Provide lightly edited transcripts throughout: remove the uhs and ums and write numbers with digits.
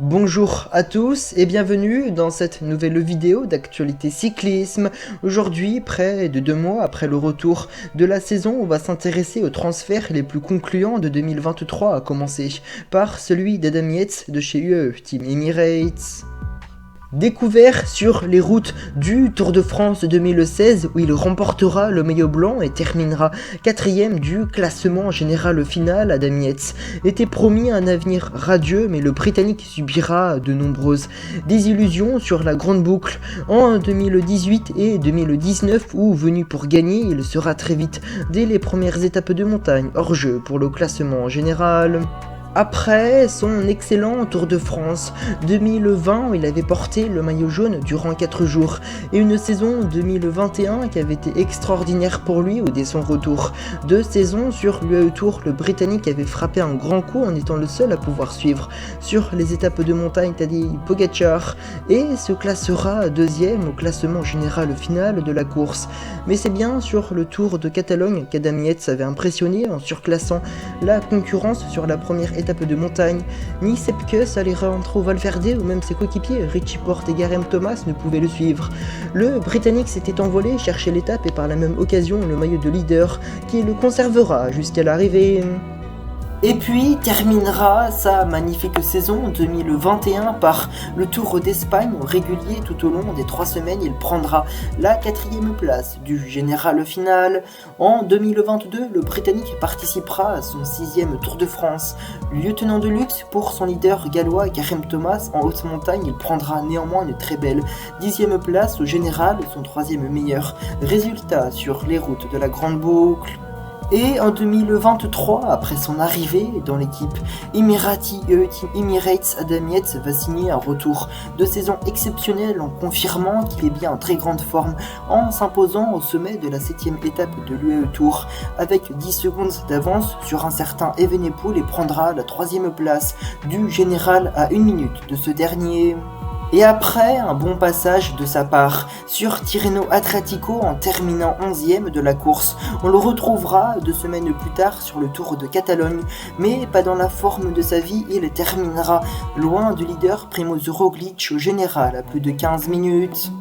Bonjour à tous et bienvenue dans cette nouvelle vidéo d'actualité cyclisme. Aujourd'hui, près de 2 mois après le retour de la saison, on va s'intéresser aux transferts les plus concluants de 2023, à commencer par celui d'Adam Yates de chez UAE Team Emirates. Découvert sur les routes du Tour de France 2016 où il remportera le maillot blanc et terminera 4ème du classement général final, Adam Yates était promis un avenir radieux, mais le Britannique subira de nombreuses désillusions sur la grande boucle en 2018 et 2019 où, venu pour gagner, il sera très vite dès les premières étapes de montagne hors jeu pour le classement général. Après son excellent Tour de France 2020 où il avait porté le maillot jaune durant 4 jours et une saison 2021 qui avait été extraordinaire pour lui, où dès son retour de saison sur l'UAE Tour, le Britannique avait frappé un grand coup en étant le seul à pouvoir suivre sur les étapes de montagne Tadej Pogačar et se classera 2ème au classement général final de la course. Mais c'est bien sur le Tour de Catalogne qu'Adam Yates avait impressionné en surclassant la concurrence sur la première étape de montagne. Ni Sepkus, Alejandro Valverde ou même ses coéquipiers Richie Porte et Geraint Thomas ne pouvaient le suivre. Le Britannique s'était envolé chercher l'étape et par la même occasion le maillot de leader qui le conservera jusqu'à l'arrivée. Et puis terminera sa magnifique saison 2021 par le Tour d'Espagne régulier. Tout au long des 3 semaines, il prendra la 4ème place du général final. En 2022, le Britannique participera à son 6ème Tour de France. Lieutenant de luxe pour son leader gallois Geraint Thomas, en haute montagne, il prendra néanmoins une très belle 10ème place au général, son 3ème meilleur résultat sur les routes de la Grande Boucle. Et en 2023, après son arrivée dans l'équipe Emirati Team Emirates, Adam Yates va signer un retour de saison exceptionnel en confirmant qu'il est bien en très grande forme en s'imposant au sommet de la 7ème étape de l'UAE Tour avec 10 secondes d'avance sur un certain Evenepoel et prendra la 3ème place du général à 1 minute de ce dernier. Et après un bon passage de sa part sur Tirreno Adriatico en terminant 11ème de la course, on le retrouvera 2 semaines plus tard sur le Tour de Catalogne, mais pas dans la forme de sa vie. Il terminera loin du leader Primož Roglič au général à plus de 15 minutes.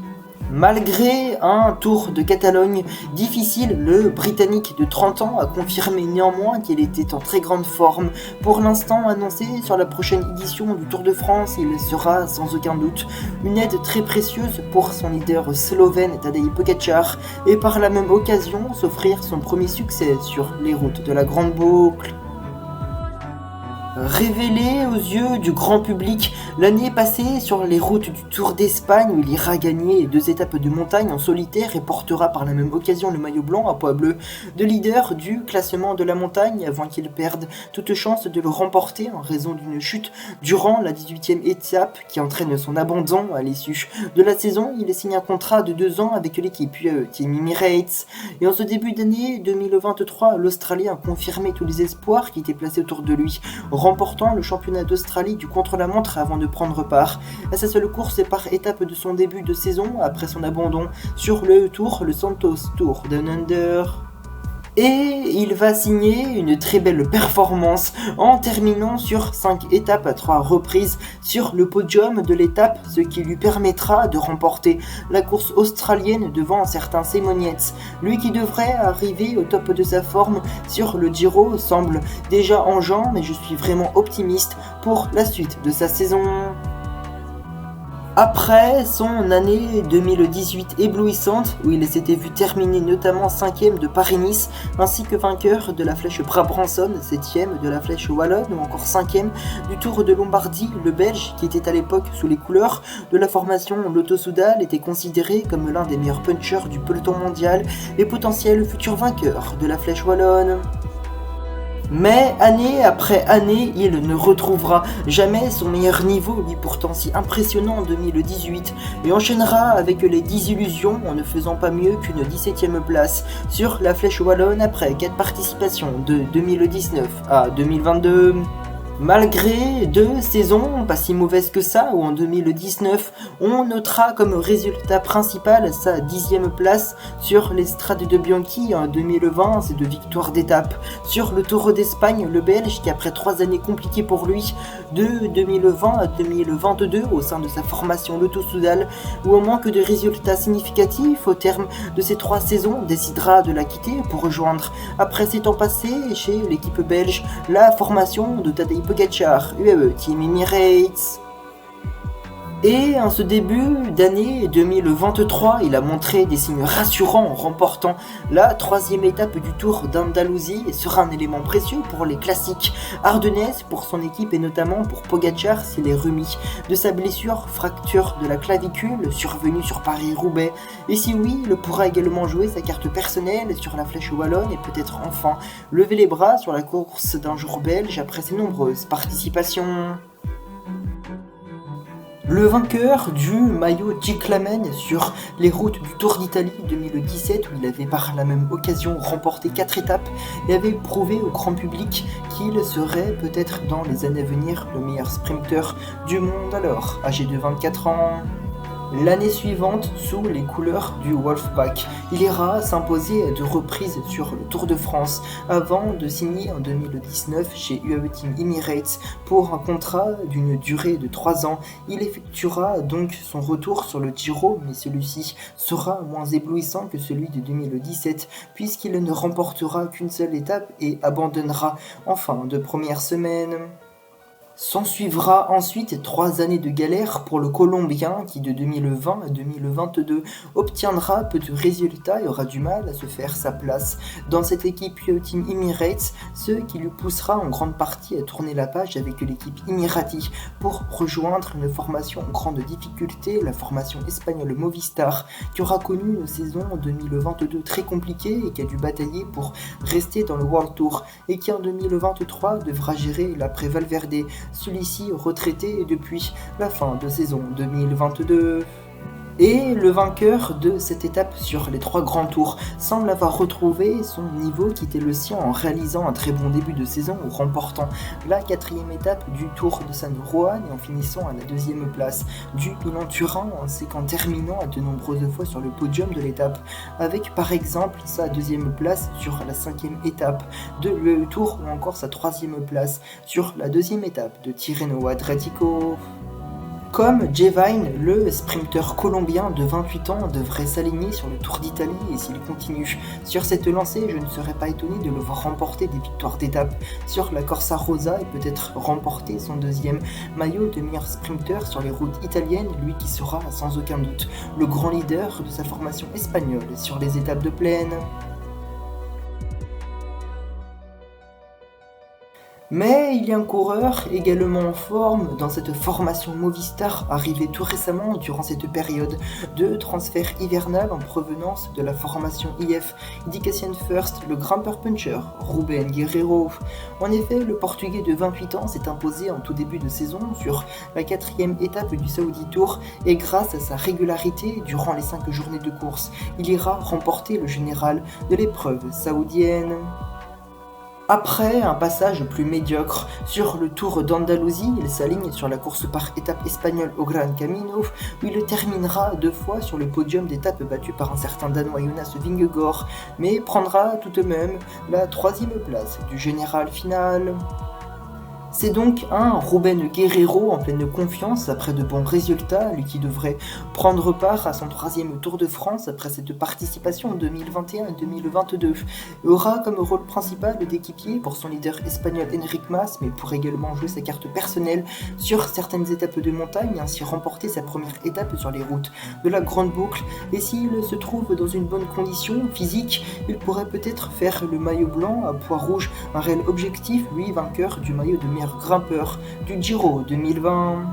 Malgré un Tour de Catalogne difficile, le Britannique de 30 ans a confirmé néanmoins qu'il était en très grande forme. Pour l'instant annoncé sur la prochaine édition du Tour de France, il sera sans aucun doute une aide très précieuse pour son leader slovène Tadej Pogačar et par la même occasion s'offrir son premier succès sur les routes de la Grande Boucle. Révélé aux yeux du grand public l'année passée sur les routes du Tour d'Espagne où il ira gagner 2 étapes de montagne en solitaire et portera par la même occasion le maillot blanc à poids bleu de leader du classement de la montagne avant qu'il perde toute chance de le remporter en raison d'une chute durant la 18ème étape qui entraîne son abandon à l'issue de la saison. Il signe un contrat de 2 ans avec l'équipe Team Emirates et en ce début d'année 2023, l'Australien a confirmé tous les espoirs qui étaient placés autour de lui, remportant le championnat d'Australie du contre-la-montre avant de prendre part à sa seule course et par étape de son début de saison après son abandon sur le Tour, le Santos Tour Down Under. Et il va signer une très belle performance en terminant sur 5 étapes à 3 reprises sur le podium de l'étape, ce qui lui permettra de remporter la course australienne devant un certain Simon Yates. Lui qui devrait arriver au top de sa forme sur le Giro semble déjà en jambes, mais je suis vraiment optimiste pour la suite de sa saison. Après son année 2018 éblouissante, où il s'était vu terminer notamment 5ème de Paris-Nice, ainsi que vainqueur de la Flèche Brabranson, 7ème de la Flèche Wallonne, ou encore 5ème du Tour de Lombardie, le Belge, qui était à l'époque sous les couleurs de la formation Lotto-Soudal, était considéré comme l'un des meilleurs punchers du peloton mondial et potentiel futur vainqueur de la Flèche Wallonne. Mais année après année, il ne retrouvera jamais son meilleur niveau, lui pourtant si impressionnant en 2018, et enchaînera avec les désillusions en ne faisant pas mieux qu'une 17ème place sur la Flèche Wallonne après 4 participations de 2019 à 2022. Malgré 2 saisons pas si mauvaises que ça, où en 2019 on notera comme résultat principal sa 10e place sur l'estrade de Bianchi. En 2020, c'est 2 victoires d'étape sur le Tour d'Espagne, le Belge qui après 3 années compliquées pour lui, de 2020 à 2022 au sein de sa formation Lotto Soudal, où au manque de résultats significatifs au terme de ces 3 saisons décidera de la quitter pour rejoindre après 7 ans passés chez l'équipe belge la formation de Tadej Pogačar, UAE Team Emirates. Et en ce début d'année 2023, il a montré des signes rassurants en remportant la 3e étape du Tour d'Andalousie et sera un élément précieux pour les classiques ardennaises, pour son équipe et notamment pour Pogačar s'il est remis de sa blessure, fracture de la clavicule survenue sur Paris-Roubaix. Et si oui, il pourra également jouer sa carte personnelle sur la Flèche Wallonne et peut-être enfin lever les bras sur la course d'un jour belge après ses nombreuses participations. Le vainqueur du maillot Cyclamen sur les routes du Tour d'Italie 2017, où il avait par la même occasion remporté 4 étapes et avait prouvé au grand public qu'il serait peut-être dans les années à venir le meilleur sprinter du monde alors, âgé de 24 ans. L'année suivante, sous les couleurs du Wolfpack, il ira s'imposer à 2 reprises sur le Tour de France avant de signer en 2019 chez UAE Team Emirates pour un contrat d'une durée de 3 ans. Il effectuera donc son retour sur le Giro, mais celui-ci sera moins éblouissant que celui de 2017 puisqu'il ne remportera qu'une seule étape et abandonnera en fin de première semaine. S'en suivra ensuite 3 années de galère pour le Colombien qui de 2020 à 2022 obtiendra peu de résultats et aura du mal à se faire sa place dans cette équipe Team Emirates, ce qui lui poussera en grande partie à tourner la page avec l'équipe Emirati pour rejoindre une formation en grande difficulté, la formation espagnole Movistar, qui aura connu une saison 2022 très compliquée et qui a dû batailler pour rester dans le World Tour et qui en 2023 devra gérer l'après Valverde, celui-ci retraité depuis la fin de saison 2022. Et le vainqueur de cette étape sur les 3 grands tours semble avoir retrouvé son niveau qui était le sien en réalisant un très bon début de saison en remportant la 4e étape du Tour de San Juan et en finissant à la 2e place du Milan-Turin ainsi qu'en terminant à de nombreuses fois sur le podium de l'étape avec par exemple sa 2e place sur la 5e étape de l'UAE Tour ou encore sa 3e place sur la 2e étape de Tirreno-Adriatico. Comme Jevine, le sprinter colombien de 28 ans devrait s'aligner sur le Tour d'Italie et s'il continue sur cette lancée, je ne serais pas étonné de le voir remporter des victoires d'étape sur la Corsa Rosa et peut-être remporter son 2e maillot de meilleur sprinter sur les routes italiennes, lui qui sera sans aucun doute le grand leader de sa formation espagnole sur les étapes de plaine. Mais il y a un coureur également en forme dans cette formation Movistar arrivé tout récemment durant cette période de transfert hivernal en provenance de la formation IF Indication First, le grimpeur puncher Ruben Guerreiro. En effet, le Portugais de 28 ans s'est imposé en tout début de saison sur la 4e étape du Saudi Tour et grâce à sa régularité durant les 5 journées de course, il ira remporter le général de l'épreuve saoudienne. Après un passage plus médiocre sur le Tour d'Andalousie, il s'aligne sur la course par étape espagnole au Gran Camino, où il terminera 2 fois sur le podium d'étape battu par un certain Danois Jonas Vingegaard, mais prendra tout de même la 3e place du général final. C'est donc un Ruben Guerreiro en pleine confiance après de bons résultats, lui qui devrait prendre part à son 3e Tour de France après cette participation en 2021 et 2022. Il aura comme rôle principal d'équipier pour son leader espagnol Enric Mas, mais pourrait également jouer sa carte personnelle sur certaines étapes de montagne et ainsi remporter sa première étape sur les routes de la Grande Boucle. Et s'il se trouve dans une bonne condition physique, il pourrait peut-être faire le maillot blanc à pois rouge, un réel objectif, lui vainqueur du maillot de meilleur grimpeur du Giro 2020.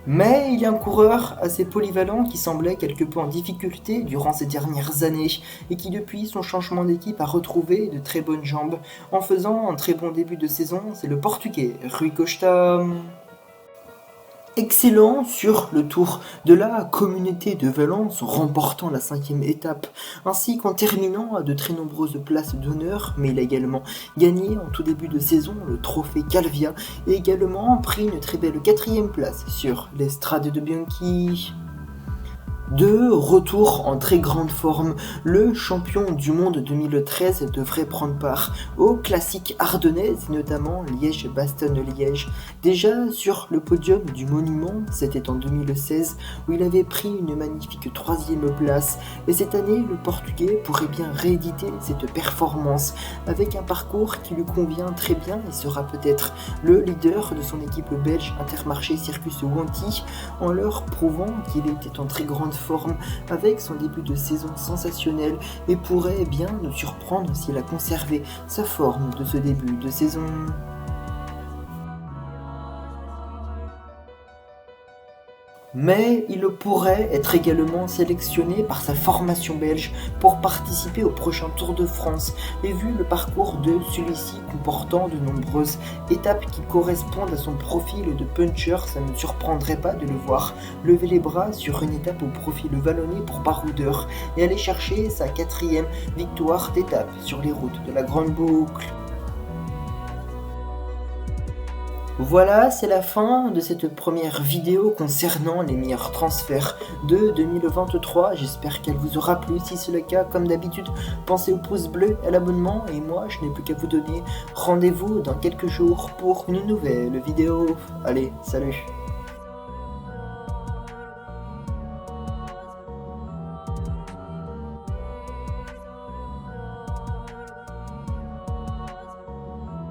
Mais il y a un coureur assez polyvalent qui semblait quelque peu en difficulté durant ces dernières années et qui depuis son changement d'équipe a retrouvé de très bonnes jambes en faisant un très bon début de saison, c'est le Portugais Rui Costa. Excellent sur le Tour de la Communauté de Valence, remportant la 5e étape, ainsi qu'en terminant à de très nombreuses places d'honneur, mais il a également gagné en tout début de saison le trophée Calvia et également pris une très belle 4e place sur l'Estrade de Bianchi. De retour en très grande forme, le champion du monde 2013 devrait prendre part aux classiques ardennaises, notamment Liège-Bastogne-Liège. Déjà sur le podium du monument, c'était en 2016 où il avait pris une magnifique 3e place. Et cette année, le Portugais pourrait bien rééditer cette performance avec un parcours qui lui convient très bien et sera peut-être le leader de son équipe belge Intermarché Circus Wanty en leur prouvant qu'il était en très grande forme avec son début de saison sensationnel et pourrait bien nous surprendre s'il a conservé sa forme de ce début de saison. Mais il pourrait être également sélectionné par sa formation belge pour participer au prochain Tour de France. Et vu le parcours de celui-ci comportant de nombreuses étapes qui correspondent à son profil de puncher, ça ne me surprendrait pas de le voir lever les bras sur une étape au profil vallonné pour baroudeur et aller chercher sa 4e victoire d'étape sur les routes de la Grande Boucle. Voilà, c'est la fin de cette première vidéo concernant les meilleurs transferts de 2023. J'espère qu'elle vous aura plu. Si c'est le cas, comme d'habitude, pensez au pouce bleu et à l'abonnement. Et moi, je n'ai plus qu'à vous donner rendez-vous dans quelques jours pour une nouvelle vidéo. Allez, salut!